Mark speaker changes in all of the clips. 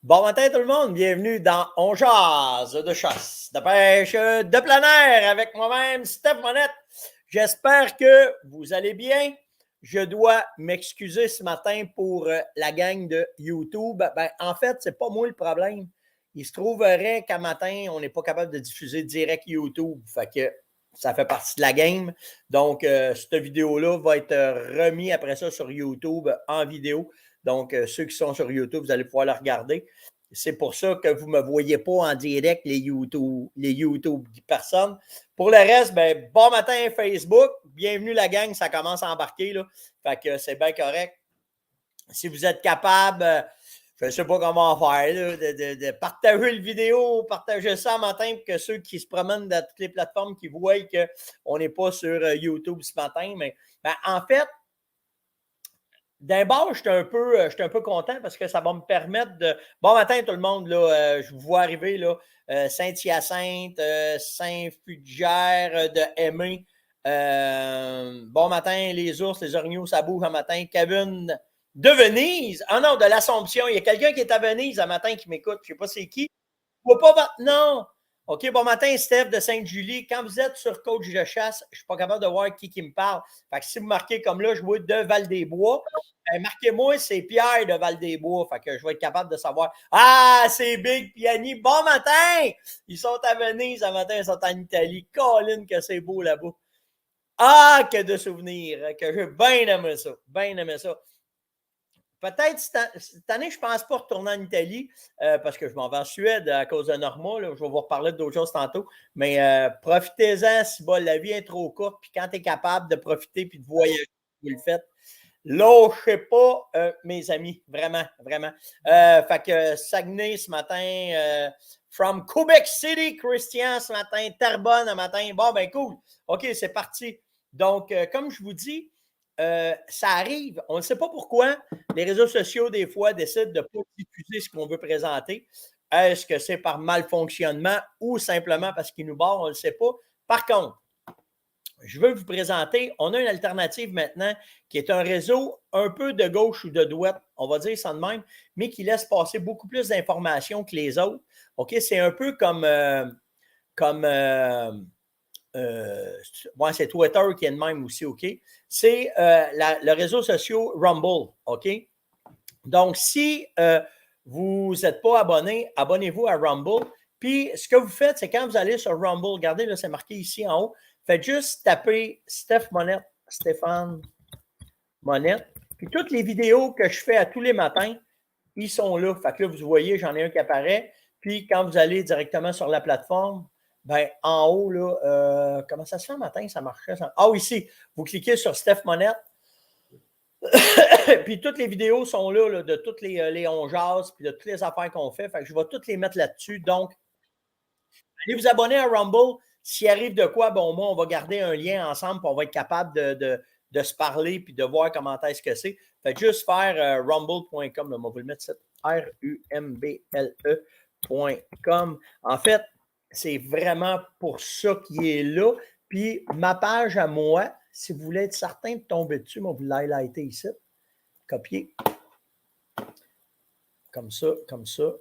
Speaker 1: Bon matin tout le monde, bienvenue dans On jase de chasse, de pêche, de plein air avec moi-même, Steph Monette. J'espère que vous allez bien. Je dois m'excuser ce matin pour la gang de YouTube. En fait, c'est pas moi le problème. Il se trouverait qu'à matin, on n'est pas capable de diffuser direct YouTube. Fait que ça fait partie de la game. Donc, cette vidéo-là va être remise après ça sur YouTube en vidéo. Donc, ceux qui sont sur YouTube, vous allez pouvoir la regarder. C'est pour ça que vous ne me voyez pas en direct, les YouTube personnes. Pour le reste, bon matin Facebook. Bienvenue la gang, ça commence à embarquer. Là. Fait que c'est bien correct. Si vous êtes capable, je ne sais pas comment faire, là, de partager la vidéo, partager ça matin pour que ceux qui se promènent dans toutes les plateformes qui voient qu'on n'est pas sur YouTube ce matin. Mais en fait, d'un bord, je suis un peu content parce que ça va me permettre de. Bon matin, tout le monde, là, je vous vois arriver, là, Saint-Hyacinthe, Saint-Fulgère de Aimé. Bon matin, les ours, les orignaux, ça bouge un matin. Kevin de Venise. Ah non, de l'Assomption. Il y a quelqu'un qui est à Venise un matin qui m'écoute. Je ne sais pas c'est qui. Je ne vois pas votre nom. OK, bon matin, Steph de Sainte-Julie. Quand vous êtes sur Coach de chasse, je ne suis pas capable de voir qui me parle. Fait que si vous marquez comme là, je vois de Val-des-Bois. Marquez-moi, c'est Pierre de Val-des-Bois. Fait que je vais être capable de savoir. Ah, c'est Big Piani. Bon matin! Ils sont à Venise ce matin, ils sont en Italie. Colin, que c'est beau là-bas. Ah, que de souvenirs. Que j'ai bien aimé ça. Bien aimé ça. Peut-être cette année, je ne pense pas retourner en Italie parce que je m'en vais en Suède à cause de Norma. Là, je vais vous reparler d'autres choses tantôt. Mais profitez-en si la vie est trop courte. Puis quand tu es capable de profiter puis de voyager, vous le faites. Lâchez pas, mes amis. Vraiment, vraiment. Fait que Saguenay ce matin, from Quebec City, Christian ce matin, Terrebonne ce matin. Bon, ben cool. OK, c'est parti. Donc, comme je vous dis, ça arrive. On ne sait pas pourquoi les réseaux sociaux, des fois, décident de ne pas diffuser ce qu'on veut présenter. Est-ce que c'est par malfonctionnement ou simplement parce qu'ils nous barrent? On ne le sait pas. Par contre, je veux vous présenter, on a une alternative maintenant qui est un réseau un peu de gauche ou de droite, on va dire ça de même, mais qui laisse passer beaucoup plus d'informations que les autres. OK, c'est un peu comme c'est Twitter qui est de même aussi, OK? C'est le réseau social Rumble, OK? Donc, si vous n'êtes pas abonné, abonnez-vous à Rumble. Puis, ce que vous faites, c'est quand vous allez sur Rumble, regardez, là, c'est marqué ici en haut, faites juste taper Stéphane Monette. Puis, toutes les vidéos que je fais à tous les matins, ils sont là. Fait que là, vous voyez, j'en ai un qui apparaît. Puis, quand vous allez directement sur la plateforme, en haut, là, comment ça se fait un matin? Ça marchait. Ça... Ah, ici, vous cliquez sur Steph Monette. Puis toutes les vidéos sont là, de toutes les on jase, puis de toutes les affaires qu'on fait. Fait que je vais toutes les mettre là-dessus. Donc, allez vous abonner à Rumble. S'il arrive de quoi, bon, moi, on va garder un lien ensemble, puis on va être capable de se parler, puis de voir comment est-ce que c'est. Faites juste faire rumble.com. On va vous le mettre, rumble.com. En fait, c'est vraiment pour ça qu'il est là. Puis ma page à moi, si vous voulez être certain de tomber dessus, on va vous l'highlighter ici. Copier. Comme ça, comme ça,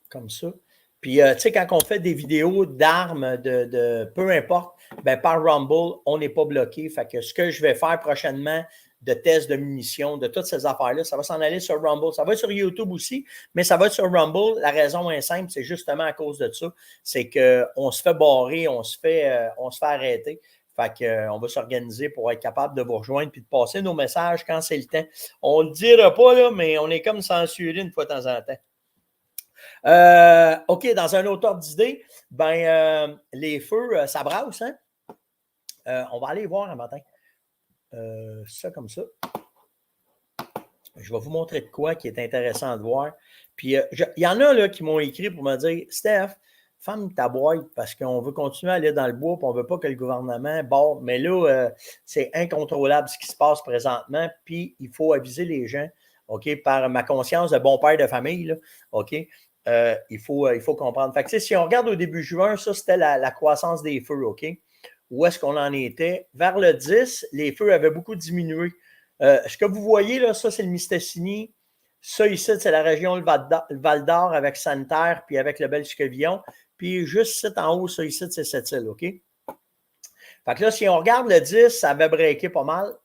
Speaker 1: comme ça. Puis, tu sais, quand on fait des vidéos d'armes, de peu importe, par Rumble, on n'est pas bloqué. Fait que ce que je vais faire prochainement de tests de munitions, de toutes ces affaires-là, ça va s'en aller sur Rumble. Ça va être sur YouTube aussi, mais ça va être sur Rumble. La raison est simple, c'est justement à cause de ça. C'est qu'on se fait barrer, on se fait arrêter. Fait qu'on va s'organiser pour être capable de vous rejoindre et de passer nos messages quand c'est le temps. On ne le dira pas, là, mais on est comme censuré une fois de temps en temps. OK, dans un autre ordre d'idée, les feux, ça brasse, hein? On va aller voir un matin. Ça comme ça. Je vais vous montrer de quoi qui est intéressant de voir. Puis, il y en a là, qui m'ont écrit pour me dire, Steph, ferme ta boîte parce qu'on veut continuer à aller dans le bois et on ne veut pas que le gouvernement barre. Mais là, c'est incontrôlable ce qui se passe présentement. Puis, il faut aviser les gens, OK, par ma conscience de bon père de famille, là, OK? Il faut comprendre. Fait que, si on regarde au début juin, ça, c'était la croissance des feux, OK? Où est-ce qu'on en était? Vers le 10, les feux avaient beaucoup diminué. Ce que vous voyez, là, ça, c'est le Mistassini. Ça, ici, c'est la région le Val d'Or avec Santerre, puis avec le Bel-Scavillon. Puis juste ici, en haut, ça, ici, c'est cette île, OK? Fait que là, si on regarde le 10, ça avait breaké pas mal.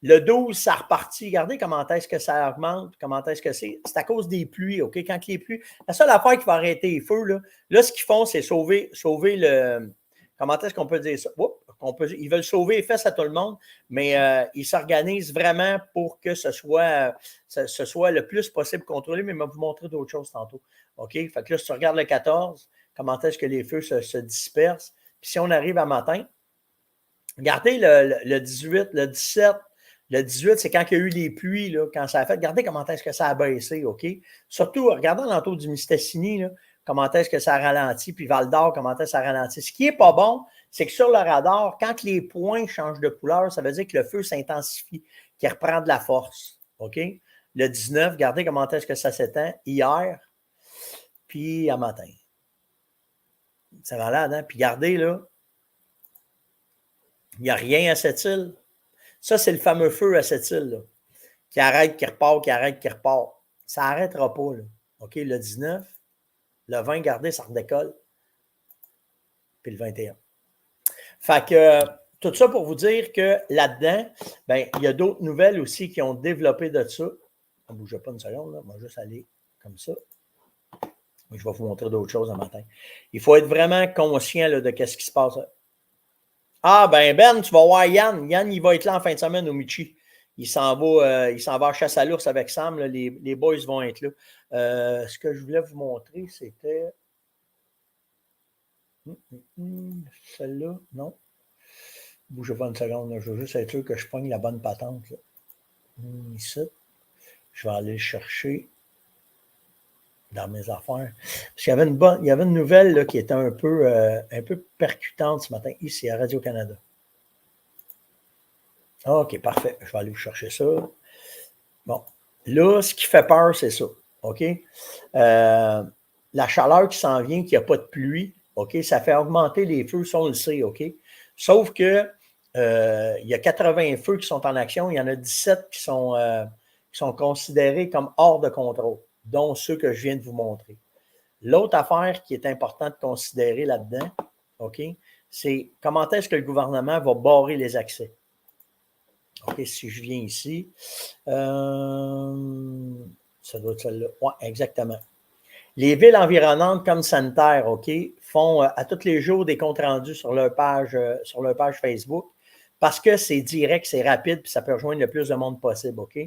Speaker 1: Le 12, ça repartit. Regardez comment est-ce que ça augmente, comment est-ce que c'est. C'est à cause des pluies, OK? Quand les pluies. La seule affaire qui va arrêter les feux, là ce qu'ils font, c'est sauver le. Comment est-ce qu'on peut dire ça? Ils veulent sauver les fesses à tout le monde, mais ils s'organisent vraiment pour que ce soit le plus possible contrôlé, mais je vais vous montrer d'autres choses tantôt. OK? Fait que là, si tu regardes le 14, comment est-ce que les feux se dispersent. Puis si on arrive à matin, regardez le 18, le 17, le 18, c'est quand il y a eu les pluies, là, quand ça a fait. Regardez comment est-ce que ça a baissé, OK? Surtout, regardez l'entour du Mistassini, là, comment est-ce que ça a ralenti, puis Val d'Or, comment est-ce que ça a ralenti. Ce qui n'est pas bon, c'est que sur le radar, quand les points changent de couleur, ça veut dire que le feu s'intensifie, qu'il reprend de la force, OK? Le 19, regardez comment est-ce que ça s'étend hier, puis à matin. C'est malade, hein? Puis regardez, là, il n'y a rien à cette île. Ça, c'est le fameux feu à cette île, là, qui arrête, qui repart, qui arrête, qui repart. Ça n'arrêtera pas, là. OK, le 19, le 20, regardez, ça redécolle. Puis le 21. Fait que, tout ça pour vous dire que là-dedans, ben, il y a d'autres nouvelles aussi qui ont développé de ça. Ne bougez pas une seconde, là. On va juste aller comme ça. Je vais vous montrer d'autres choses un matin. Il faut être vraiment conscient là, de ce qui se passe. Ah, ben, tu vas voir Yann. Yann, il va être là en fin de semaine au Michi. Il s'en va à chasse à l'ours avec Sam. Là. Les boys vont être là. Ce que je voulais vous montrer, c'était. Celle-là, non. Bougez pas une seconde. Là. Je veux juste être sûr que je pogne la bonne patente. Là. Ici. Je vais aller le chercher dans mes affaires. Parce qu'il y avait une nouvelle là, qui était un peu percutante ce matin, ici à Radio-Canada. OK, parfait. Je vais aller vous chercher ça. Bon. Là, ce qui fait peur, c'est ça. OK? La chaleur qui s'en vient, qu'il n'y a pas de pluie, OK? Ça fait augmenter les feux, ça, on le sait, OK? Sauf que il y a 80 feux qui sont en action, il y en a 17 qui sont considérés comme hors de contrôle, dont ceux que je viens de vous montrer. L'autre affaire qui est importante de considérer là-dedans, OK, c'est comment est-ce que le gouvernement va barrer les accès. OK, si je viens ici, ça doit être celle-là. Oui, exactement. Les villes environnantes comme Santerre, OK, font à tous les jours des comptes rendus sur leur page Facebook parce que c'est direct, c'est rapide, puis ça peut rejoindre le plus de monde possible, OK?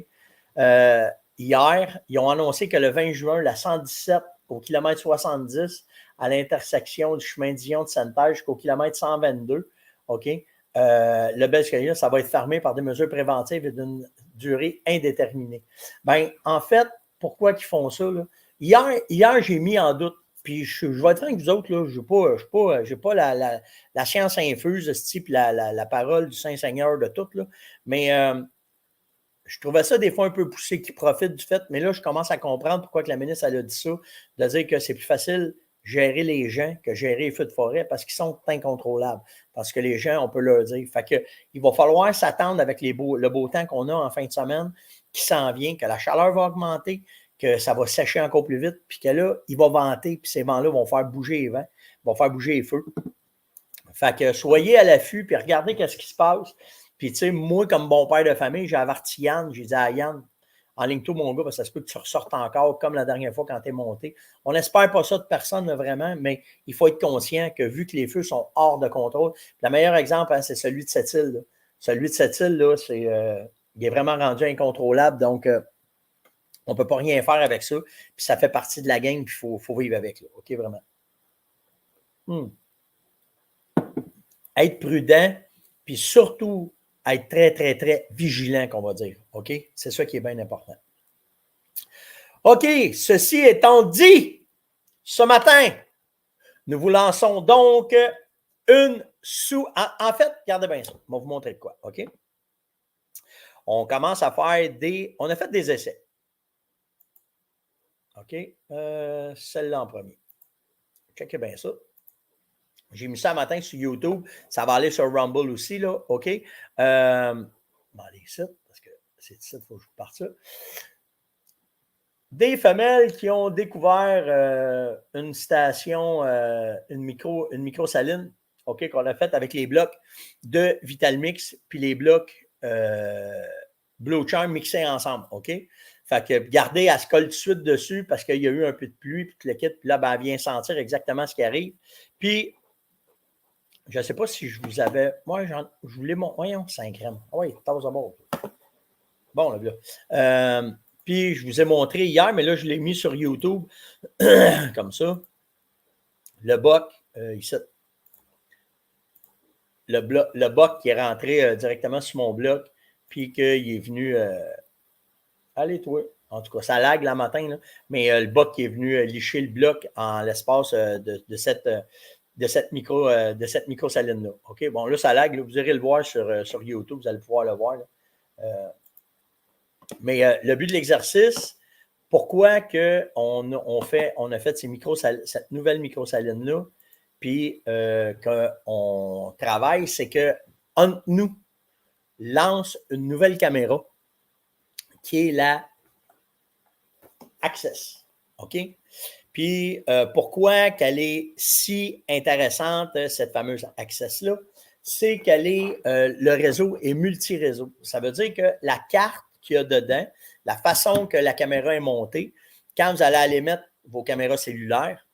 Speaker 1: Hier, ils ont annoncé que le 20 juin, la 117 au kilomètre 70 à l'intersection du chemin Dion de Santerre jusqu'au kilomètre 122, OK? Le Bel-Scavillon, ça va être fermé par des mesures préventives et d'une durée indéterminée. Bien, en fait, pourquoi ils font ça? Là? Hier, j'ai mis en doute, puis je vais être franc avec vous autres, là, je n'ai pas la science infuse de ce type, la parole du Saint-Seigneur de tout, là, mais je trouvais ça des fois un peu poussé, qui profitent du fait, mais là, je commence à comprendre pourquoi que la ministre elle a dit ça, de dire que c'est plus facile gérer les gens que gérer les feux de forêt parce qu'ils sont incontrôlables. Parce que les gens, on peut leur dire. Fait que, il va falloir s'attendre avec le beau temps qu'on a en fin de semaine qui s'en vient, que la chaleur va augmenter, que ça va sécher encore plus vite, puis que là, il va venter, puis ces vents-là vont faire bouger les vents, vont faire bouger les feux. Fait que soyez à l'affût, puis regardez qu'est-ce qui se passe. Puis, tu sais, moi, comme bon père de famille, j'ai averti Yann, j'ai dit à Yann, enligne-toi, mon gars, parce que ça se peut que tu ressortes encore comme la dernière fois quand tu es monté. On n'espère pas ça de personne, vraiment, mais il faut être conscient que vu que les feux sont hors de contrôle, le meilleur exemple, hein, c'est celui de cette île. Là. Celui de cette île, là, il est vraiment rendu incontrôlable, donc on ne peut pas rien faire avec ça. Puis ça fait partie de la gang, puis il faut vivre avec. Là. OK, vraiment. Être prudent, puis surtout être très, très, très vigilant, qu'on va dire. OK? C'est ça qui est bien important. OK, ceci étant dit, ce matin, nous vous lançons donc une sous... En fait, regardez bien ça. Je vais vous montrer de quoi. OK? On commence à faire on a fait des essais. OK? Celle-là en premier. Checkez bien ça. J'ai mis ça le matin sur YouTube. Ça va aller sur Rumble aussi, là. OK? On va aller ici, parce que c'est ici qu'il faut que je parte ça. des femelles qui ont découvert une station, une micro-saline, OK, qu'on a faite avec les blocs de Vitalmix puis les blocs Blue Charm mixés ensemble, OK? Fait que gardez, elle se colle tout de suite dessus parce qu'il y a eu un peu de pluie, puis tout le kit, puis là, ben, elle vient sentir exactement ce qui arrive. Puis, je ne sais pas si je vous avais. Moi, je voulais mon. Voyons, 5 grammes. Ah oui, tasse à bord. Bon, là. Puis, je vous ai montré hier, mais là, je l'ai mis sur YouTube, comme ça. Le boc, ici. Le boc qui est rentré directement sur mon bloc, puis qu'il est venu. Allez, toi. En tout cas, ça lag le matin, là. Mais le boc qui est venu licher le bloc en l'espace de cette micro-saline-là. OK? Bon, là, ça lag. Là, vous irez le voir sur YouTube. Vous allez pouvoir le voir. Mais le but de l'exercice, pourquoi on a fait cette nouvelle micro-saline-là, puis qu'on travaille, c'est qu'entre nous, lance une nouvelle caméra qui est la Access. OK? Puis pourquoi qu'elle est si intéressante, cette fameuse Access-là, c'est qu'elle est, le réseau est multi-réseau. Ça veut dire que la carte qu'il y a dedans, la façon que la caméra est montée, quand vous allez aller mettre vos caméras cellulaires,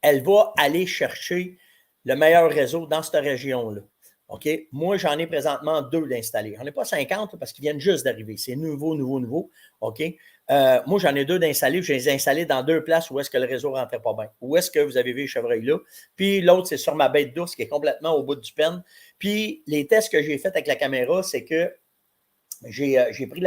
Speaker 1: elle va aller chercher le meilleur réseau dans cette région-là. OK? Moi, j'en ai présentement 2 d'installés. J'en ai pas 50 parce qu'ils viennent juste d'arriver. C'est nouveau. OK? Moi, j'en ai 2 d'installés. Je les ai installés dans 2 places où est-ce que le réseau ne rentrait pas bien. Où est-ce que vous avez vu les chevreuils là? Puis l'autre, c'est sur ma bête d'ours qui est complètement au bout du pen. Puis les tests que j'ai faits avec la caméra, c'est que j'ai pris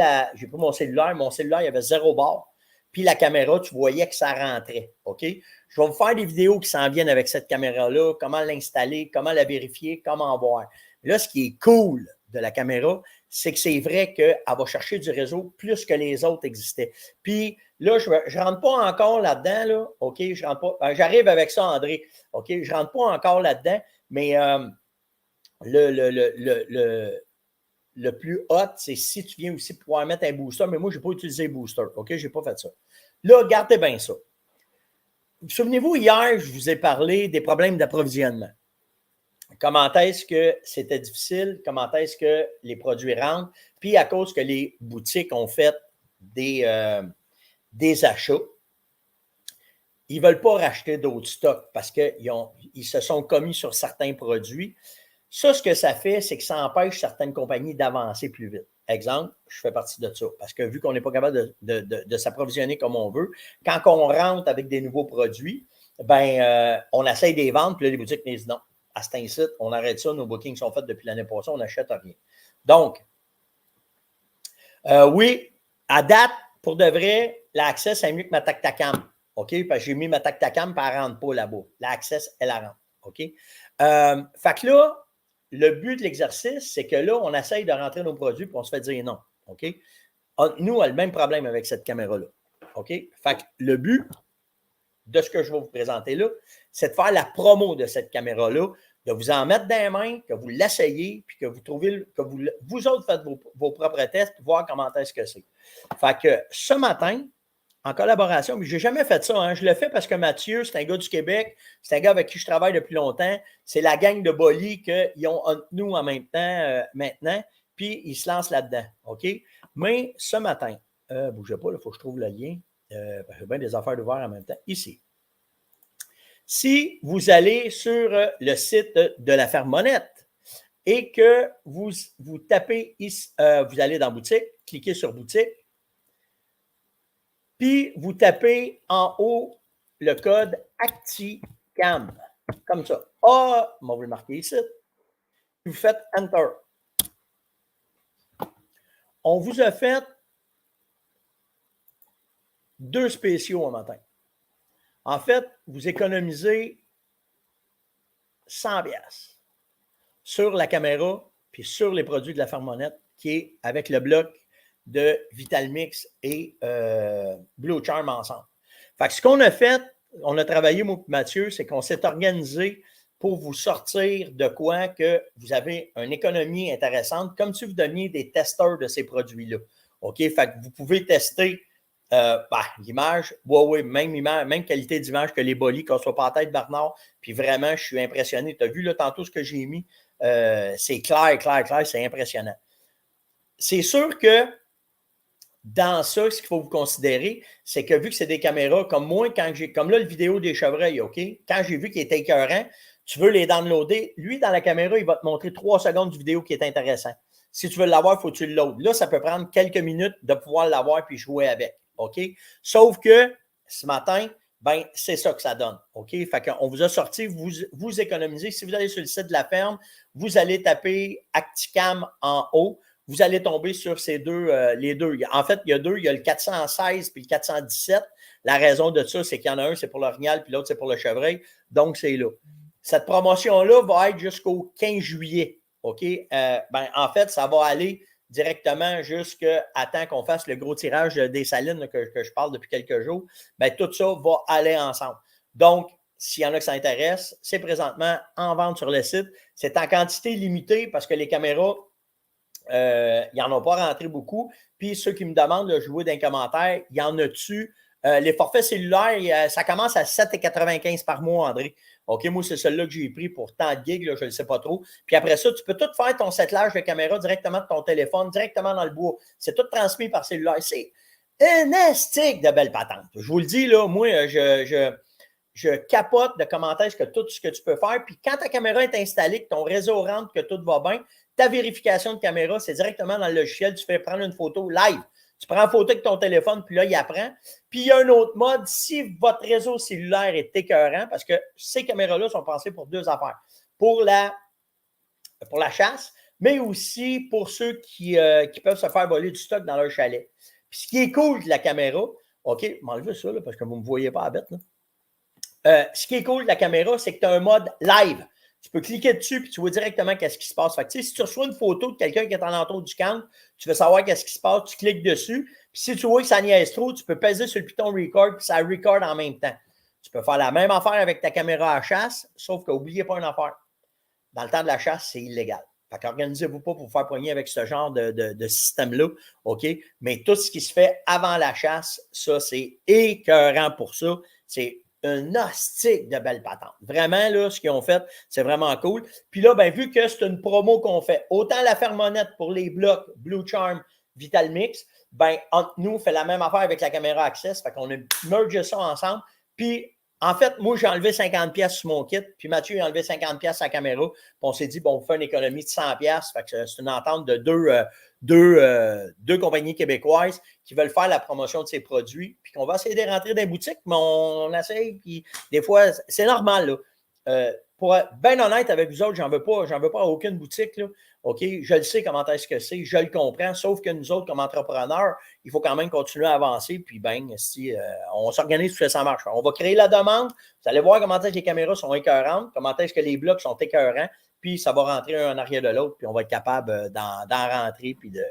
Speaker 1: mon cellulaire. Mon cellulaire, il y avait 0 barre. Puis la caméra, tu voyais que ça rentrait. OK? Je vais vous faire des vidéos qui s'en viennent avec cette caméra-là, comment l'installer, comment la vérifier, comment voir. Là, ce qui est cool de la caméra, c'est que c'est vrai qu'elle va chercher du réseau plus que les autres existaient. Puis là, je ne rentre pas encore là-dedans, là. OK? Je rentre pas. J'arrive avec ça, André. OK? Je ne rentre pas encore là-dedans, mais le plus hot, c'est si tu viens aussi pouvoir mettre un booster, mais moi, je n'ai pas utilisé booster. OK? Je n'ai pas fait ça. Là, gardez bien ça. Souvenez-vous, hier, je vous ai parlé des problèmes d'approvisionnement. Comment est-ce que c'était difficile? Comment est-ce que les produits rentrent? Puis, à cause que les boutiques ont fait des achats, ils ne veulent pas racheter d'autres stocks parce qu'ils se sont commis sur certains produits. Ça, ce que ça fait, c'est que ça empêche certaines compagnies d'avancer plus vite. Exemple, je fais partie de ça. Parce que vu qu'on n'est pas capable de s'approvisionner comme on veut, quand on rentre avec des nouveaux produits, on essaye de les vendre, puis là, les boutiques nous disent non. À cet incite, on arrête ça, nos bookings sont faits depuis l'année passée, on n'achète rien. Donc, oui, à date, pour de vrai, l'Access, c'est mieux que ma Tactacam. OK? Parce que j'ai mis ma Tactacam, puis elle ne rentre pas là-bas. L'Access, elle rentre. OK? Fait que là, le but de l'exercice, c'est que là, on essaye de rentrer nos produits puis on se fait dire non. OK? Nous, on a le même problème avec cette caméra-là. OK? Fait que le but de ce que je vais vous présenter là, c'est de faire la promo de cette caméra-là, de vous en mettre dans les mains, que vous l'essayez, puis que vous trouvez, que vous autres faites vos propres tests pour voir comment est-ce que c'est. Fait que ce matin, en collaboration, mais je n'ai jamais fait ça. Hein. Je le fais parce que Mathieu, c'est un gars du Québec, c'est un gars avec qui je travaille depuis longtemps. C'est la gang de Bolly qu'ils ont entre nous en même temps maintenant, puis ils se lancent là-dedans. OK? Mais ce matin, bougez pas, il faut que je trouve le lien. J'ai bien des affaires d'ouvert en même temps. Ici. Si vous allez sur le site de la ferme Monette et que vous tapez ici, vous allez dans boutique, cliquez sur boutique, puis vous tapez en haut le code ACTICAM, comme ça. Ah, on va vous le marquer ici. Vous faites Enter. On vous a fait 2 spéciaux un matin. En fait, vous économisez 100$ sur la caméra puis sur les produits de la ferme Monette qui est avec le bloc de Vitalmix et Blue Charm ensemble. Fait que ce qu'on a fait, on a travaillé, moi et Mathieu, c'est qu'on s'est organisé pour vous sortir de quoi que vous avez une économie intéressante, comme si vous donniez des testeurs de ces produits-là. OK? Fait que vous pouvez tester L'image, oui, même image, même qualité d'image que les bolis, qu'on soit pas en tête Bernard. Puis vraiment, je suis impressionné. Tu as vu là, tantôt ce que j'ai mis. C'est clair, c'est impressionnant. C'est sûr que dans ça, ce qu'il faut vous considérer, c'est que vu que c'est des caméras, comme moi, comme là, le vidéo des chevreuils, OK? Quand j'ai vu qu'il était écœurant, tu veux les downloader. Lui, dans la caméra, il va te montrer 3 secondes de vidéo qui est intéressant. Si tu veux l'avoir, il faut que tu le loads. Là, ça peut prendre quelques minutes de pouvoir l'avoir puis jouer avec. OK? Sauf que ce matin, ben, c'est ça que ça donne. OK? Fait qu'on vous a sorti, vous économisez. Si vous allez sur le site de la ferme, vous allez taper Acticam en haut. Vous allez tomber sur ces deux, les deux. En fait, il y a deux. Il y a le 416 puis le 417. La raison de ça, c'est qu'il y en a un, c'est pour l'orignal, puis l'autre, c'est pour le chevreuil. Donc, c'est là. Cette promotion-là va être jusqu'au 15 juillet. OK? En fait, ça va aller directement jusqu'à temps qu'on fasse le gros tirage des salines que je parle depuis quelques jours. Ben, tout ça va aller ensemble. Donc, s'il y en a qui s'intéressent, c'est présentement en vente sur le site. C'est en quantité limitée parce que les caméras, ils n'en ont pas rentré beaucoup. Puis ceux qui me demandent de jouer dans les commentaires, il y en a-tu? Les forfaits cellulaires, ça commence à 7,95 par mois, André. OK, moi, c'est celui-là que j'ai pris pour tant de gigs, là, je ne le sais pas trop. Puis après ça, tu peux tout faire ton settlage de caméra directement de ton téléphone, directement dans le bois. C'est tout transmis par cellulaire. C'est un astique de belle patente. Je vous le dis, là, moi, je capote de commentaires que tout ce que tu peux faire. Puis quand ta caméra est installée, que ton réseau rentre, que tout va bien, ta vérification de caméra, c'est directement dans le logiciel. Tu fais prendre une photo live. Tu prends une photo avec ton téléphone, puis là, il apprend. Puis il y a un autre mode, si votre réseau cellulaire est écœurant, parce que ces caméras-là sont pensées pour deux affaires. Pour la chasse, mais aussi pour ceux qui peuvent se faire voler du stock dans leur chalet. Puis ce qui est cool de la caméra, OK, m'enlevez ça, là, parce que vous ne me voyez pas à bête, là. Ce qui est cool de la caméra, c'est que tu as un mode live. Tu peux cliquer dessus et tu vois directement qu'est-ce qui se passe. Fait que, si tu reçois une photo de quelqu'un qui est en entour du camp, tu veux savoir qu'est-ce qui se passe, tu cliques dessus. Puis si tu vois que ça niaise trop, tu peux peser sur le piton record puis ça record en même temps. Tu peux faire la même affaire avec ta caméra à chasse, sauf qu'oubliez pas une affaire. Dans le temps de la chasse, c'est illégal. Fait qu'organisez-vous pas pour vous faire poigner avec ce genre de système-là, OK? Mais tout ce qui se fait avant la chasse, ça, c'est écœurant pour ça. C'est un hostique de belle patente. Vraiment, là, ce qu'ils ont fait, c'est vraiment cool. Puis là, ben, vu que c'est une promo qu'on fait, autant la Fermonette pour les blocs Blue Charm, Vital Mix, ben, entre nous, on fait la même affaire avec la caméra Access. Fait qu'on a mergé ça ensemble. Puis, en fait, moi, j'ai enlevé 50$ sur mon kit, puis Mathieu a enlevé 50$ sa caméra. Puis on s'est dit, bon, on fait une économie de 100$. Fait que c'est une entente de deux compagnies québécoises qui veulent faire la promotion de ces produits, puis qu'on va essayer de rentrer dans les boutiques, mais on essaye, puis des fois, c'est normal, là. Pour être bien honnête avec vous autres, j'en veux pas à aucune boutique, là. OK, je le sais comment est-ce que c'est, je le comprends, sauf que nous autres, comme entrepreneurs, il faut quand même continuer à avancer, puis si on s'organise pour que ça marche. On va créer la demande, vous allez voir comment est-ce que les caméras sont écœurantes, comment est-ce que les blocs sont écœurants, puis ça va rentrer un en arrière de l'autre, puis on va être capable d'en rentrer, puis de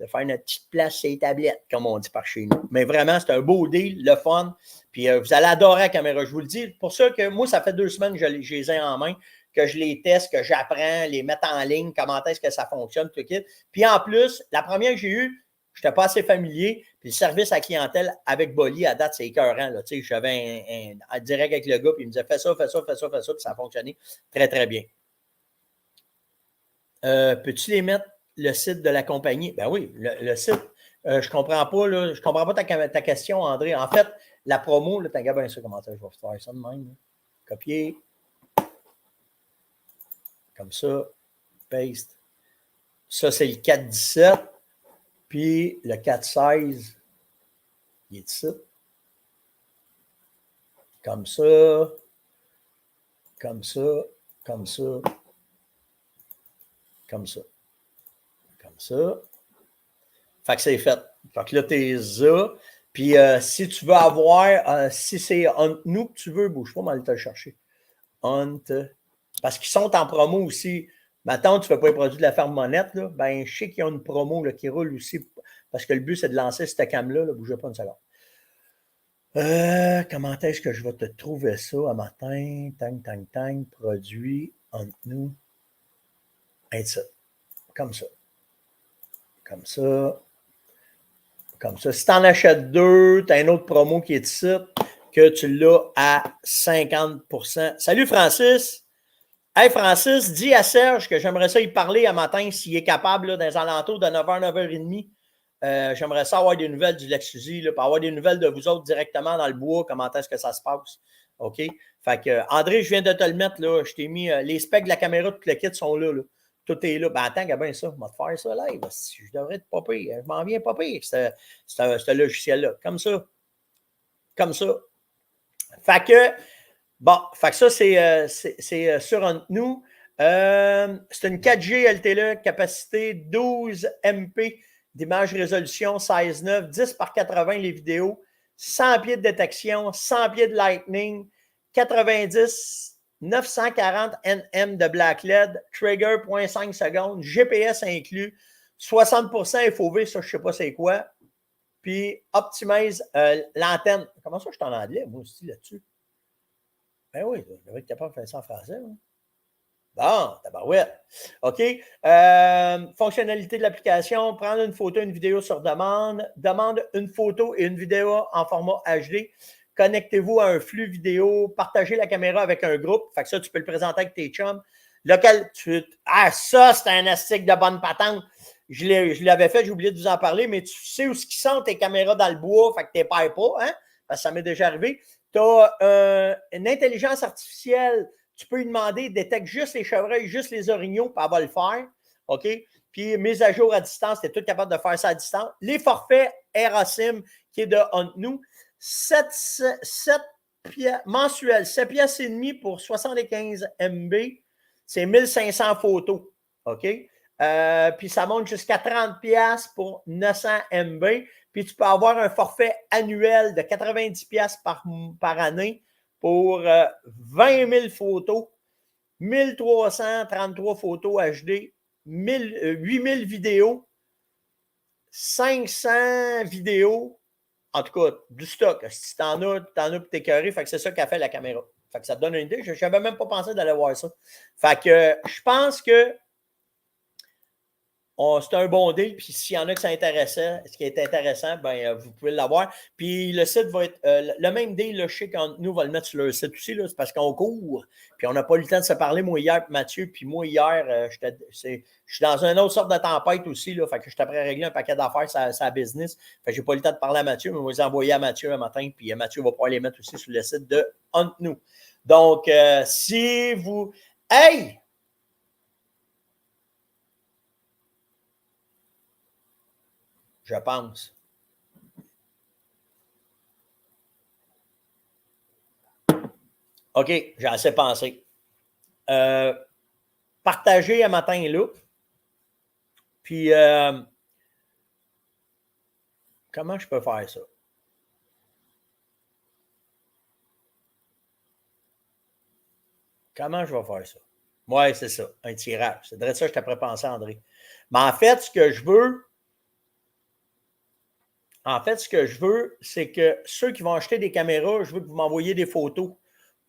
Speaker 1: faire notre petite place sur les tablettes, comme on dit par chez nous. Mais vraiment, c'est un beau deal, le fun. Puis vous allez adorer la caméra, je vous le dis. Pour ça que moi, ça fait 2 semaines que je les ai en main, que je les teste, que j'apprends, les mettre en ligne, comment est-ce que ça fonctionne, tout kit. Puis en plus, la première que j'ai eue, je n'étais pas assez familier. Puis le service à la clientèle avec Bolly, à date, c'est écœurant. Là. J'avais un direct avec le gars, puis il me disait fais ça, puis ça a fonctionné très, très bien. Peux-tu les mettre le site de la compagnie? Ben oui, le site. Je ne comprends pas, là, je comprends pas ta question, André. En fait, la promo, là, t'as bien ça, comment ça, je vais faire ça de même. Là. Copier. Comme ça. Paste. Ça, c'est le 417. Puis le 416, il est ici. Comme ça. Comme ça. Comme ça. Comme ça. Comme ça. Fait que c'est fait. Fait que là, t'es là. Puis si tu veux avoir, si c'est entre nous que tu veux, bouge pas, on va te le chercher. Parce qu'ils sont en promo aussi. Maintenant, tu ne fais pas les produits de la ferme Monette, là, ben, je sais qu'il y a une promo là, qui roule aussi. Parce que le but, c'est de lancer cette cam-là. Là, bougez pas une seconde. Comment est-ce que je vais te trouver ça à matin? Tang, produit entre nous. Être ça. Comme ça. Comme ça. Comme ça. Si tu en achètes 2, tu as un autre promo qui est ici, que tu l'as à 50%. Salut Francis! Hey Francis, dis à Serge que j'aimerais ça y parler à matin s'il est capable, là, dans les alentours de 9h, 9h30. J'aimerais ça avoir des nouvelles du Lexusi, pour avoir des nouvelles de vous autres directement dans le bois, comment est-ce que ça se passe. OK? Fait que, André, je viens de te le mettre, là. Je t'ai mis les specs de la caméra, tout le kit sont là, là. Tout est là. Ben attends, Gabin, ça, on va te faire ça live. Je devrais être pas pire. Je m'en viens pas pire, ce logiciel-là. Comme ça. Comme ça. Fait que, bon, fait que ça, c'est sur entre nous. C'est une 4G LTE, capacité 12 MP d'image résolution, size 9, 10 par 80 les vidéos, 100 pieds de détection, 100 pieds de lightning, 90, 940 nm de black LED, trigger 0.5 secondes, GPS inclus, 60% FOV, ça je ne sais pas c'est quoi, puis optimise l'antenne. Comment ça je suis en anglais, moi aussi, là-dessus? Ben oui, je devrais être capable de faire ça en français. Hein? Bon, tabarouette. OK. Fonctionnalité de l'application, prendre une photo, une vidéo sur demande. Demande une photo et une vidéo en format HD. Connectez-vous à un flux vidéo. Partagez la caméra avec un groupe. Fait que ça, tu peux le présenter avec tes chums. Ah, ça, c'est un astic de bonne patente. Je l'avais fait, j'ai oublié de vous en parler, mais tu sais où sont tes caméras dans le bois, fait que tu perds pas, hein? Parce que ça m'est déjà arrivé. Tu as une intelligence artificielle. Tu peux lui demander, détecte juste les chevreuils, juste les orignaux, puis elle va le faire. OK? Puis mise à jour à distance, tu es tout capable de faire ça à distance. Les forfaits Erasim, qui est de nous, 7 mensuels, 7 pièces et demie pour 75 MB. C'est 1500 photos. OK? Puis ça monte jusqu'à 30 pièces pour 900 MB. Puis tu peux avoir un forfait annuel de 90 pièces par année pour 20 000 photos, 1333 photos HD, 8000 vidéos, 500 vidéos, en tout cas, du stock. Si t'en as pour t'écœurer, fait que c'est ça qu'a fait la caméra. Fait que ça te donne une idée. Je n'avais même pas pensé d'aller voir ça. Fait que je pense que c'est un bon deal, puis s'il y en a qui s'intéressent, ce qui est intéressant, ben, vous pouvez l'avoir. Puis le site va être le même deal, là, je sais qu'on nous va le mettre sur le site aussi, là, c'est parce qu'on court, puis on n'a pas eu le temps de se parler, moi hier, Mathieu, puis moi hier, je suis dans une autre sorte de tempête aussi, là, fait que je suis après régler un paquet d'affaires sur la business, fait que j'ai pas eu le temps de parler à Mathieu, mais on va les envoyer à Mathieu un matin, puis Mathieu va pouvoir les mettre aussi sur le site de Entre nous. Donc, si vous... Hey! Je pense. OK, j'ai assez pensé. Partagez un matin là. Puis, comment je peux faire ça? Comment je vais faire ça? Oui, c'est ça, un tirage. C'est de ça que je t'ai pensé, André. Mais en fait, ce que je veux, c'est que ceux qui vont acheter des caméras, je veux que vous m'envoyiez des photos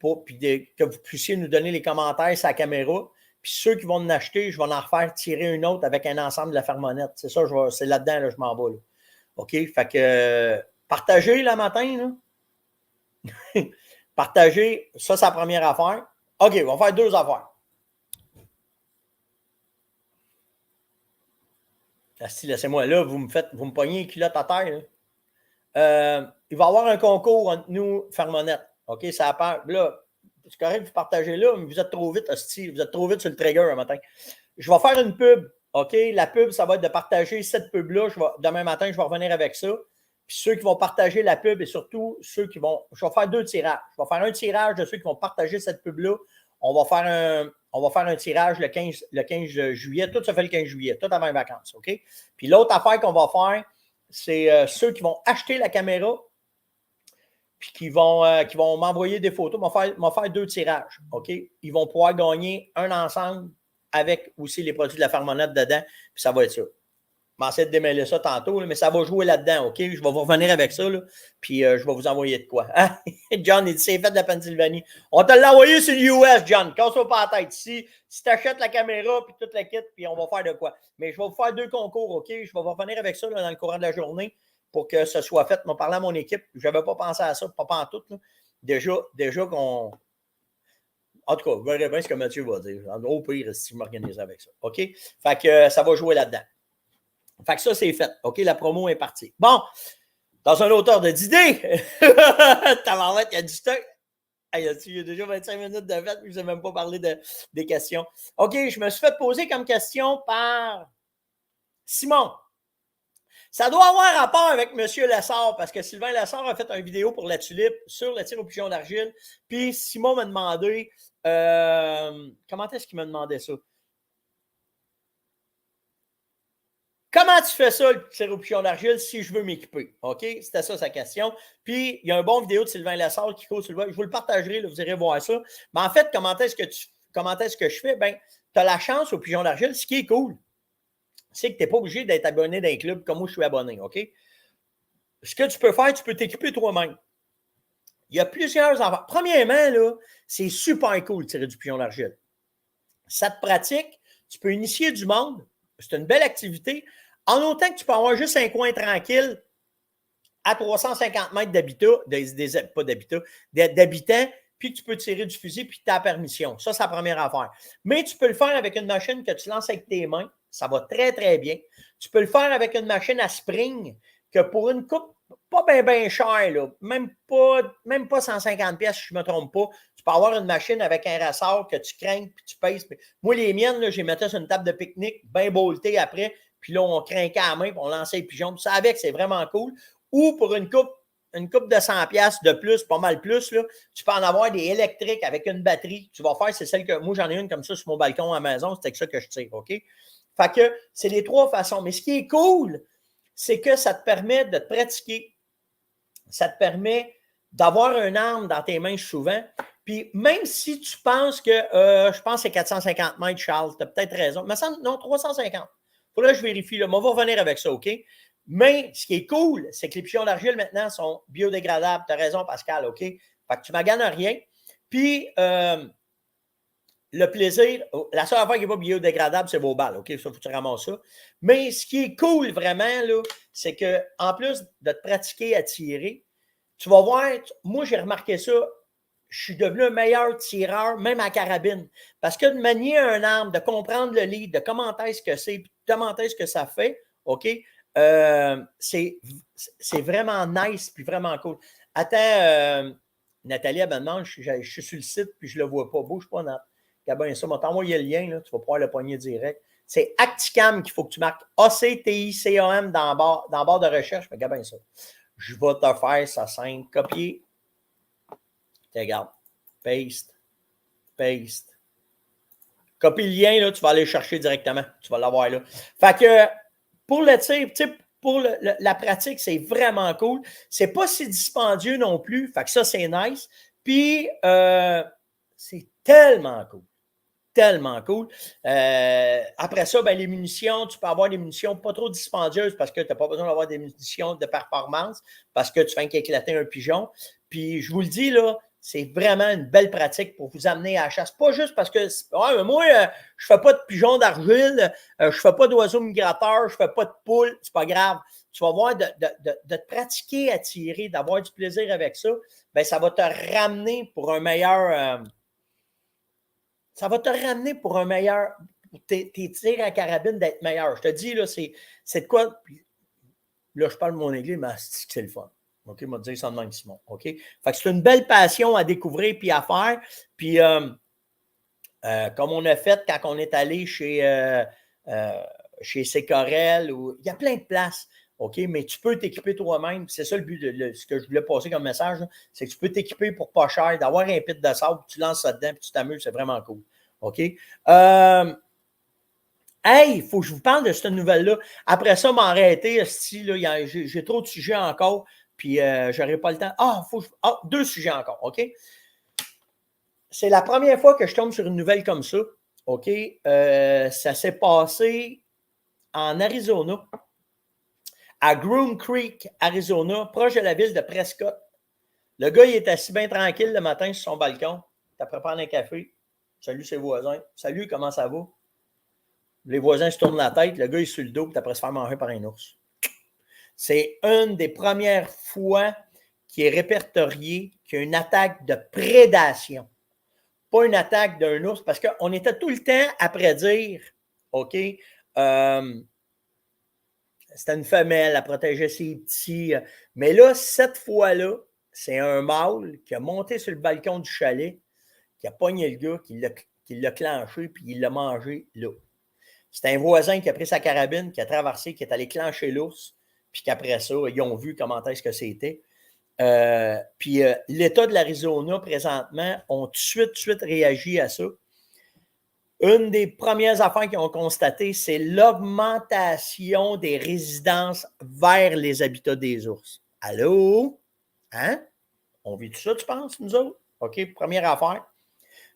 Speaker 1: que vous puissiez nous donner les commentaires sur la caméra. Puis ceux qui vont en acheter, je vais en refaire tirer une autre avec un ensemble de la fermonnette. C'est ça, c'est là-dedans, là, je m'en vais. Là. OK? Fait que partagez le matin. Là. Partagez, ça, c'est la première affaire. OK, on va faire 2 affaires. Si, laissez-moi là, vous me pognez les culottes à terre. Il va y avoir un concours entre nous, Fermonette. OK, ça part. Là, c'est correct, vous partagez là, mais vous êtes trop vite, hostie. Vous êtes trop vite sur le trigger un matin. Je vais faire une pub. OK, la pub, ça va être de partager cette pub-là. Demain matin, je vais revenir avec ça. Puis ceux qui vont partager la pub et surtout ceux qui vont. Je vais faire 2 tirages. Je vais faire un tirage de ceux qui vont partager cette pub-là. On va faire un tirage le 15 juillet. Tout se fait le 15 juillet, tout avant les vacances. OK? Puis l'autre affaire qu'on va faire, c'est ceux qui vont acheter la caméra puis qui vont m'envoyer des photos, m'en faire 2 tirages. OK? Ils vont pouvoir gagner un ensemble avec aussi les produits de la Fermonette dedans, puis ça va être ça. Je vais essayer de démêler ça tantôt, là, mais ça va jouer là-dedans, OK? Je vais vous revenir avec ça, là, puis je vais vous envoyer de quoi. Hein? John, il dit, c'est fait de la Pennsylvanie. On te l'a envoyé sur l'US, John. Casse-toi pas la tête. Si tu achètes la caméra, puis toute la kit, puis on va faire de quoi. Mais je vais vous faire 2 concours, OK? Je vais vous revenir avec ça là, dans le courant de la journée. pour que ce soit fait. Je parlé à mon équipe. Je n'avais pas pensé à ça, pas en tout. Là. Déjà qu'on. En tout cas, vous verrez bien ce que Mathieu va dire. Au pire, si je m'organise avec ça. OK? Fait que ça va jouer là-dedans. Fait que ça, c'est fait. OK? La promo est partie. Bon, dans un auteur d'idées, Tabarouette, il y a du stock. Hey, il y a déjà 25 minutes de fait, puis je n'ai même pas parlé des questions. OK, je me suis fait poser comme question par Simon. Ça doit avoir rapport avec M. Lessard, parce que Sylvain Lessard a fait une vidéo pour la tulipe sur le tir au pigeon d'argile. Puis Simon m'a demandé comment est-ce qu'il m'a demandé ça? Comment tu fais ça, le tir au pigeon d'argile, si je veux m'équiper? OK? C'était ça sa question. Puis, il y a un bon vidéo de Sylvain Lessard qui court sur le web. Je vous le partagerai, là, vous irez voir ça. Mais en fait, comment est-ce que je fais? Ben, tu as la chance au pigeon d'argile. Ce qui est cool, c'est que tu n'es pas obligé d'être abonné d'un club comme moi je suis abonné. OK? Ce que tu peux faire, tu peux t'équiper toi-même. Il y a plusieurs affaires. Premièrement, là, c'est super cool de tirer du pigeon d'argile. Ça te pratique, tu peux initier du monde. C'est une belle activité. En autant que tu peux avoir juste un coin tranquille à 350 mètres d'habitants, puis tu peux tirer du fusil, puis tu as la permission. Ça, c'est la première affaire. Mais tu peux le faire avec une machine que tu lances avec tes mains. Ça va très, très bien. Tu peux le faire avec une machine à spring que pour une coupe pas bien cher, là, même pas 150 pièces si je ne me trompe pas. Tu peux avoir une machine avec un ressort que tu crains puis tu pèses. Moi, les miennes, là, je les mettais sur une table de pique-nique, bien boltée après, puis là, on craquait à la main, puis on lançait les pigeons. Puis ça avec, c'est vraiment cool. Ou pour une coupe de 100 pièces de plus, pas mal plus, là, tu peux en avoir des électriques avec une batterie. Tu vas faire, c'est celle que moi, j'en ai une comme ça sur mon balcon à la maison, c'est avec ça que je tire, OK? Fait que c'est les trois façons. Mais ce qui est cool, c'est que ça te permet de te pratiquer. Ça te permet d'avoir une arme dans tes mains souvent. Puis même si tu penses que, je pense que c'est 450 mètres, Charles, tu as peut-être raison. Mais ça, non, 350. Faudrait que je vérifie. Là. Mais on va revenir avec ça, OK? Mais ce qui est cool, c'est que les pigeons d'argile maintenant sont biodégradables. Tu as raison, Pascal, OK? Fait que tu ne maganes rien. Puis, le plaisir, la seule affaire qui n'est pas biodégradable, c'est vos balles, OK? Ça, il faut que tu ramasses ça. Mais ce qui est cool vraiment, là, c'est qu'en plus de te pratiquer à tirer, tu vas voir, moi, j'ai remarqué ça, je suis devenu un meilleur tireur, même à carabine. Parce que de manier un arme, de comprendre le lead, de comment est-ce que c'est, puis comment est-ce que ça fait, OK? C'est vraiment nice, puis vraiment cool. Attends, Nathalie, elle me demande, je suis sur le site, puis je ne le vois pas. Bouge pas, Nat. Ben ça, t'envoyer le lien, là, tu vas pouvoir le poigner direct. C'est Acticam qu'il faut que tu marques ACTICAM dans la barre de recherche. Mais regarde bien ça. Je vais te faire ça simple. Copier. Regarde. Paste. Paste. Copie le lien, là, tu vas aller le chercher directement. Tu vas l'avoir là. Fait que pour le tir, pour la pratique, c'est vraiment cool. C'est pas si dispendieux non plus. Fait que ça, c'est nice. Puis, c'est tellement cool. Tellement cool. Après ça, ben, les munitions, tu peux avoir des munitions pas trop dispendieuses parce que tu n'as pas besoin d'avoir des munitions de performance parce que tu fais qu'éclater un pigeon. Puis je vous le dis, là, c'est vraiment une belle pratique pour vous amener à la chasse. Pas juste parce que ouais, mais moi, je ne fais pas de pigeons d'argile, je ne fais pas d'oiseaux migrateurs, je ne fais pas de poules, c'est pas grave. Tu vas voir de te pratiquer à tirer, d'avoir du plaisir avec ça, ben, ça va te ramener pour un meilleur. Ça va te ramener pour un meilleur. Tes tirs à carabine d'être meilleur. Je te dis, là, c'est de quoi. Là, je parle de mon église, mais c'est le fun. OK, m'a dit ça de même, Simon. OK? Fait que c'est une belle passion à découvrir puis à faire. Puis, comme on a fait quand on est allé chez Sécorel, il y a plein de places. OK, mais tu peux t'équiper toi-même. C'est ça le but de ce que je voulais passer comme message. C'est que tu peux t'équiper pour pas cher, d'avoir un pit de sable, tu lances ça dedans, puis tu t'amuses. C'est vraiment cool. OK? Hey, il faut que je vous parle de cette nouvelle-là. Après ça, m'arrêter, j'ai trop de sujets encore, puis je n'aurai pas le temps. Deux sujets encore, OK? C'est la première fois que je tombe sur une nouvelle comme ça, OK? Ça s'est passé en Arizona, à Groom Creek, Arizona, proche de la ville de Prescott. Le gars, il est assis bien tranquille le matin sur son balcon. Il prépare un café. Salut ses voisins. Salut, comment ça va? Les voisins se tournent la tête. Le gars, il est sur le dos, puis après se faire manger par un ours. C'est une des premières fois qui est répertoriée qu'il y a une attaque de prédation. Pas une attaque d'un ours, parce qu'on était tout le temps à prédire, OK, c'était une femelle, elle protégeait ses petits. Mais là, cette fois-là, c'est un mâle qui a monté sur le balcon du chalet, qui a pogné le gars, qui l'a clenché, puis il l'a mangé là. C'est un voisin qui a pris sa carabine, qui a traversé, qui est allé clencher l'ours, puis qu'après ça, ils ont vu comment est-ce que c'était. Puis l'État de l'Arizona, présentement, ont tout de suite réagi à ça. Une des premières affaires qu'ils ont constatées, c'est l'augmentation des résidences vers les habitats des ours. Allô? Hein? On vit tout ça, tu penses, nous autres? OK, première affaire.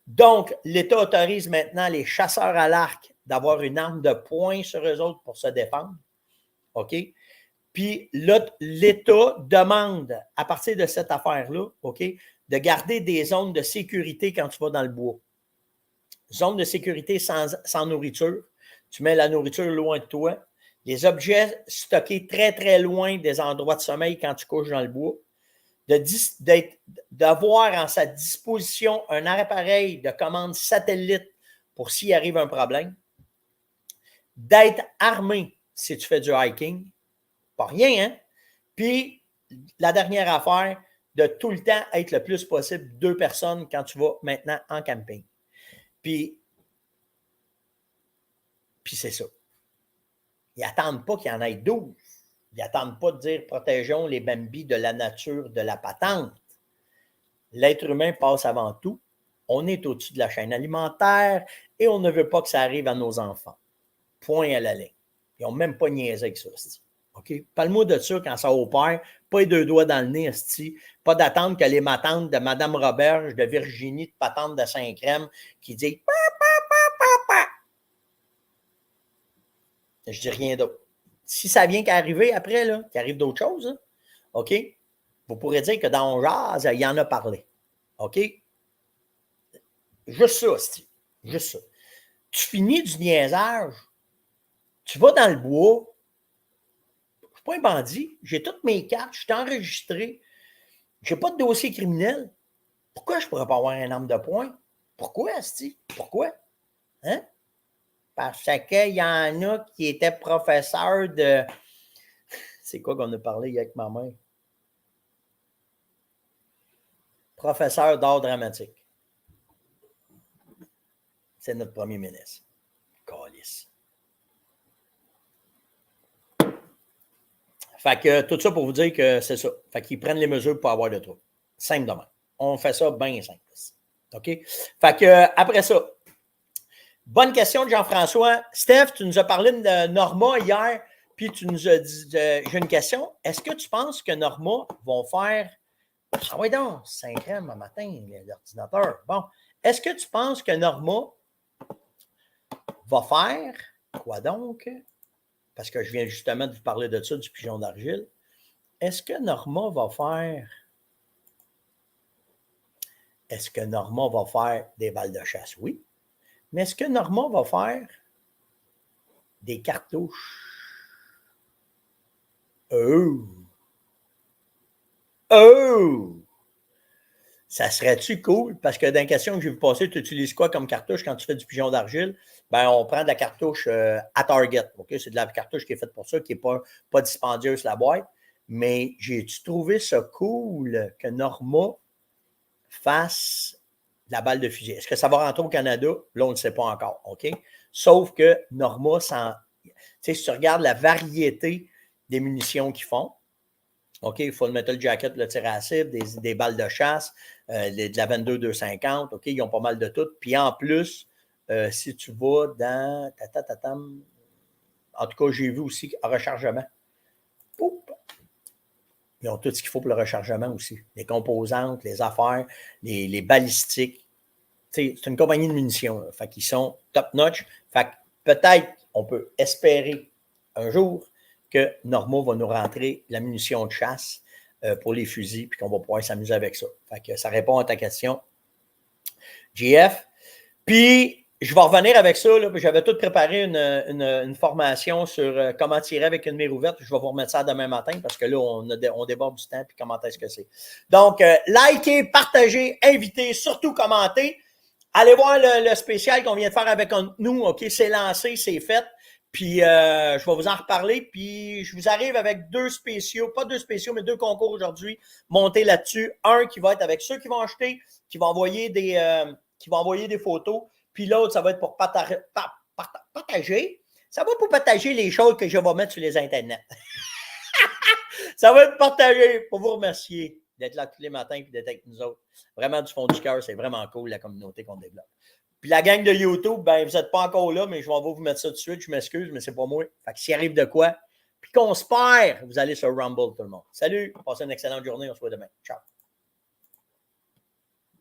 Speaker 1: Donc, l'État autorise maintenant les chasseurs à l'arc d'avoir une arme de poing sur eux autres pour se défendre. OK? Puis l'État demande, à partir de cette affaire-là, OK, de garder des zones de sécurité quand tu vas dans le bois. Zone de sécurité sans nourriture. Tu mets la nourriture loin de toi. Les objets stockés très, très loin des endroits de sommeil quand tu couches dans le bois. D'avoir en sa disposition un appareil de commande satellite pour s'il arrive un problème. D'être armé si tu fais du hiking. Pas rien, hein? Puis, la dernière affaire, de tout le temps être le plus possible 2 personnes quand tu vas maintenant en camping. Puis c'est ça. Ils n'attendent pas qu'il y en ait 12. Ils n'attendent pas de dire protégeons les bambis de la nature, de la patente. L'être humain passe avant tout. On est au-dessus de la chaîne alimentaire et on ne veut pas que ça arrive à nos enfants. Point à la ligne. Ils n'ont même pas niaisé avec ça. OK? Parle-moi de ça quand ça opère. Pas les 2 doigts dans le nez, pas d'attendre que les matantes de Mme Roberge, de Virginie, de Patente de Saint-Crème, qui dit je dis rien d'autre. Si ça vient qu'arriver après, là, qu'il arrive d'autres choses, hein, OK? Vous pourrez dire que dans Jazz, il y en a parlé. OK? Juste ça, Steve. Juste ça. Tu finis du niaisage, tu vas dans le bois, je ne suis pas un bandit, j'ai toutes mes cartes, je suis enregistré, je n'ai pas de dossier criminel. Pourquoi je ne pourrais pas avoir un arme de poing? Pourquoi, Steve? Pourquoi? Hein? Parce qu'il y en a qui étaient professeurs de... C'est quoi qu'on a parlé avec ma mère? Professeur d'art dramatique. C'est notre premier ministre. Calice. Fait que tout ça pour vous dire que c'est ça. Fait qu'ils prennent les mesures pour avoir de trouble. Simple demain. On fait ça bien simple. OK? Fait que après ça, bonne question de Jean-François. Steph, tu nous as parlé de Norma hier, puis tu nous as dit, j'ai une question. Est-ce que tu penses que Norma vont faire, ah oui donc, 5 ans le matin, l'ordinateur. Bon, est-ce que tu penses que Norma va faire, quoi donc? Parce que je viens justement de vous parler de ça, du pigeon d'argile. Est-ce que Norma va faire des balles de chasse? Oui. Mais est-ce que Norma va faire des cartouches? Oh! Ça serait-tu cool? Parce que dans la question que je vais vous passer, tu utilises quoi comme cartouche quand tu fais du pigeon d'argile? Ben, on prend de la cartouche à Target. Okay? C'est de la cartouche qui est faite pour ça, qui n'est pas dispendieuse, la boîte. Mais j'ai-tu trouvé ça cool que Norma fasse de la balle de fusil? Est-ce que ça va rentrer au Canada? Là, on ne sait pas encore. OK? Sauf que Norma, si tu regardes la variété des munitions qu'ils font, OK, il faut le Metal Jacket, le tir à cible, des balles de chasse, de la 22-250, OK, ils ont pas mal de tout. Puis en plus, si tu vas dans... En tout cas, j'ai vu aussi un rechargement. Oup. Ils ont tout ce qu'il faut pour le rechargement aussi. Les composantes, les affaires, les balistiques. C'est une compagnie de munitions. Là. Fait qu'ils sont top-notch. Fait que peut-être on peut espérer un jour que Norma va nous rentrer la munition de chasse pour les fusils puis qu'on va pouvoir s'amuser avec ça. Fait que ça répond à ta question, JF. Puis, je vais revenir avec ça. J'avais tout préparé une formation sur comment tirer avec une mire ouverte. Je vais vous remettre ça demain matin parce que là, on déborde du temps. Puis comment est-ce que c'est? Donc, likez, partagez, invitez, surtout commentez. Allez voir le spécial qu'on vient de faire avec nous. OK, c'est lancé, c'est fait. Puis, je vais vous en reparler. Puis, je vous arrive avec deux spéciaux, pas deux spéciaux, mais deux concours aujourd'hui montés là-dessus. Un qui va être avec ceux qui vont acheter, qui vont envoyer des photos. Puis l'autre, ça va être pour partager. Ça va pour partager les choses que je vais mettre sur les internets. Ça va être partagé pour vous remercier d'être là tous les matins et d'être avec nous autres. Vraiment du fond du cœur, c'est vraiment cool la communauté qu'on développe. Puis la gang de YouTube, ben, vous n'êtes pas encore là, mais je vais vous mettre ça tout de suite. Je m'excuse, mais c'est pas moi. Fait que s'il arrive de quoi, puis qu'on se perd, vous allez sur Rumble tout le monde. Salut, passez une excellente journée, on se voit demain. Ciao.